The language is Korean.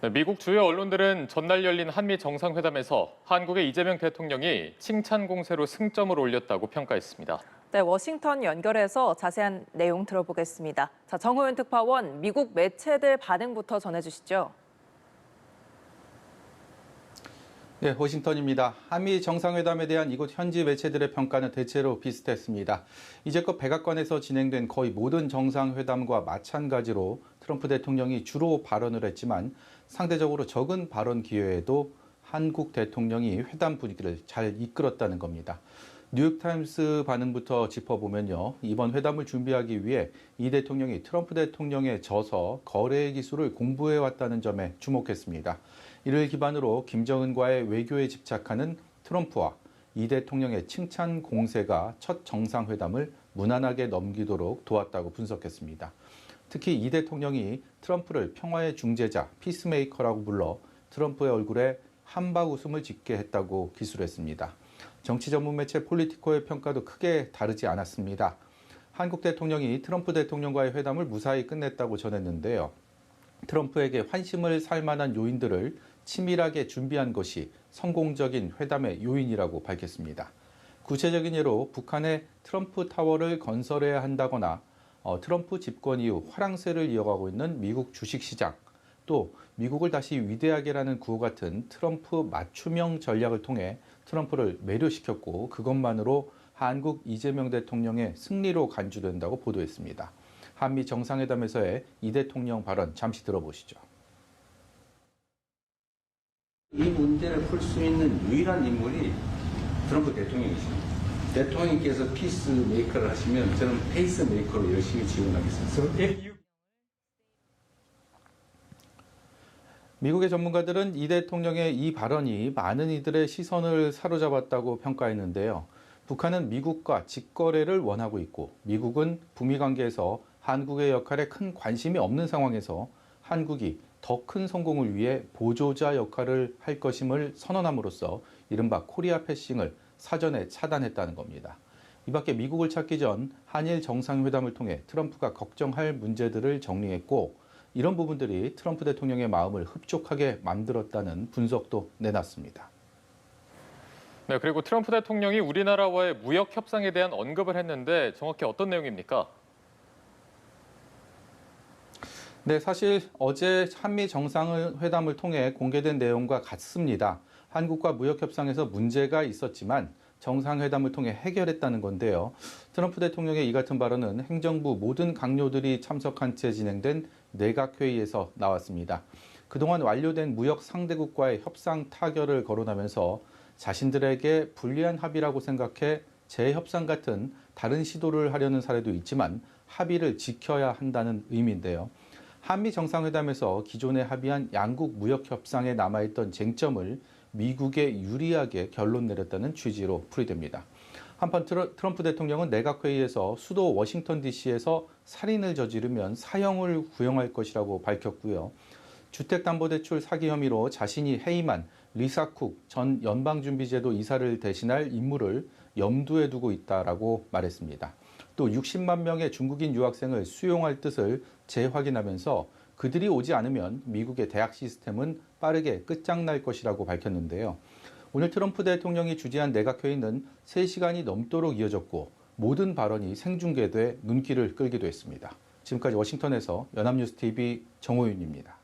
네, 미국 주요 언론들은 전날 열린 한미 정상회담에서 한국의 이재명 대통령이 칭찬 공세로 승점을 올렸다고 평가했습니다. 네, 워싱턴 연결해서 자세한 내용 들어보겠습니다. 자, 정호윤 특파원, 미국 매체들 반응부터 전해주시죠. 네, 워싱턴입니다. 한미 정상회담에 대한 이곳 현지 매체들의 평가는 대체로 비슷했습니다. 이제껏 백악관에서 진행된 거의 모든 정상회담과 마찬가지로 트럼프 대통령이 주로 발언을 했지만 상대적으로 적은 발언 기회에도 한국 대통령이 회담 분위기를 잘 이끌었다는 겁니다. 뉴욕타임스 반응부터 짚어보면요. 이번 회담을 준비하기 위해 이 대통령이 트럼프 대통령에 져서 거래 기술을 공부해왔다는 점에 주목했습니다. 이를 기반으로 김정은과의 외교에 집착하는 트럼프와 이 대통령의 칭찬 공세가 첫 정상회담을 무난하게 넘기도록 도왔다고 분석했습니다. 특히 이 대통령이 트럼프를 평화의 중재자, 피스메이커라고 불러 트럼프의 얼굴에 한박 웃음을 짓게 했다고 기술했습니다. 정치 전문 매체 폴리티코의 평가도 크게 다르지 않았습니다. 한국 대통령이 트럼프 대통령과의 회담을 무사히 끝냈다고 전했는데요. 트럼프에게 환심을 살 만한 요인들을 치밀하게 준비한 것이 성공적인 회담의 요인이라고 밝혔습니다. 구체적인 예로 북한의 트럼프 타워를 건설해야 한다거나 트럼프 집권 이후 화랑세를 이어가고 있는 미국 주식시장, 또 미국을 다시 위대하게라는 구호 같은 트럼프 맞춤형 전략을 통해 트럼프를 매료시켰고 그것만으로 한국 이재명 대통령의 승리로 간주된다고 보도했습니다. 한미 정상회담에서의 이 대통령 발언 잠시 들어보시죠. 이 문제를 풀 수 있는 유일한 인물이 트럼프 대통령이십니다. 대통령께서 피스메이커를 하시면 저는 페이스메이커로 열심히 지원하겠습니다. 미국의 전문가들은 이 대통령의 이 발언이 많은 이들의 시선을 사로잡았다고 평가했는데요. 북한은 미국과 직거래를 원하고 있고 미국은 북미 관계에서 한국의 역할에 큰 관심이 없는 상황에서 한국이 더 큰 성공을 위해 보조자 역할을 할 것임을 선언함으로써 이른바 코리아 패싱을 사전에 차단했다는 겁니다. 이 밖에 미국을 찾기 전 한일 정상회담을 통해 트럼프가 걱정할 문제들을 정리했고 이런 부분들이 트럼프 대통령의 마음을 흡족하게 만들었다는 분석도 내놨습니다. 네, 그리고 트럼프 대통령이 우리나라와의 무역 협상에 대한 언급을 했는데 정확히 어떤 내용입니까? 네, 사실 어제 한미 정상회담을 통해 공개된 내용과 같습니다. 한국과 무역 협상에서 문제가 있었지만 정상회담을 통해 해결했다는 건데요. 트럼프 대통령의 이 같은 발언은 행정부 모든 강요들이 참석한 채 진행된 내각회의에서 나왔습니다. 그동안 완료된 무역 상대국과의 협상 타결을 거론하면서 자신들에게 불리한 합의라고 생각해 재협상 같은 다른 시도를 하려는 사례도 있지만 합의를 지켜야 한다는 의미인데요. 한미 정상회담에서 기존에 합의한 양국 무역 협상에 남아있던 쟁점을 미국에 유리하게 결론 내렸다는 취지로 풀이됩니다. 한편 트럼프 대통령은 내각회의에서 수도 워싱턴 DC에서 살인을 저지르면 사형을 구형할 것이라고 밝혔고요. 주택담보대출 사기 혐의로 자신이 해임한 리사 쿡 전 연방준비제도 이사를 대신할 인물을 염두에 두고 있다라고 말했습니다. 또 60만 명의 중국인 유학생을 수용할 뜻을 재확인하면서 그들이 오지 않으면 미국의 대학 시스템은 빠르게 끝장날 것이라고 밝혔는데요. 오늘 트럼프 대통령이 주재한 내각회의는 3시간이 넘도록 이어졌고 모든 발언이 생중계돼 눈길을 끌기도 했습니다. 지금까지 워싱턴에서 연합뉴스TV 정호윤입니다.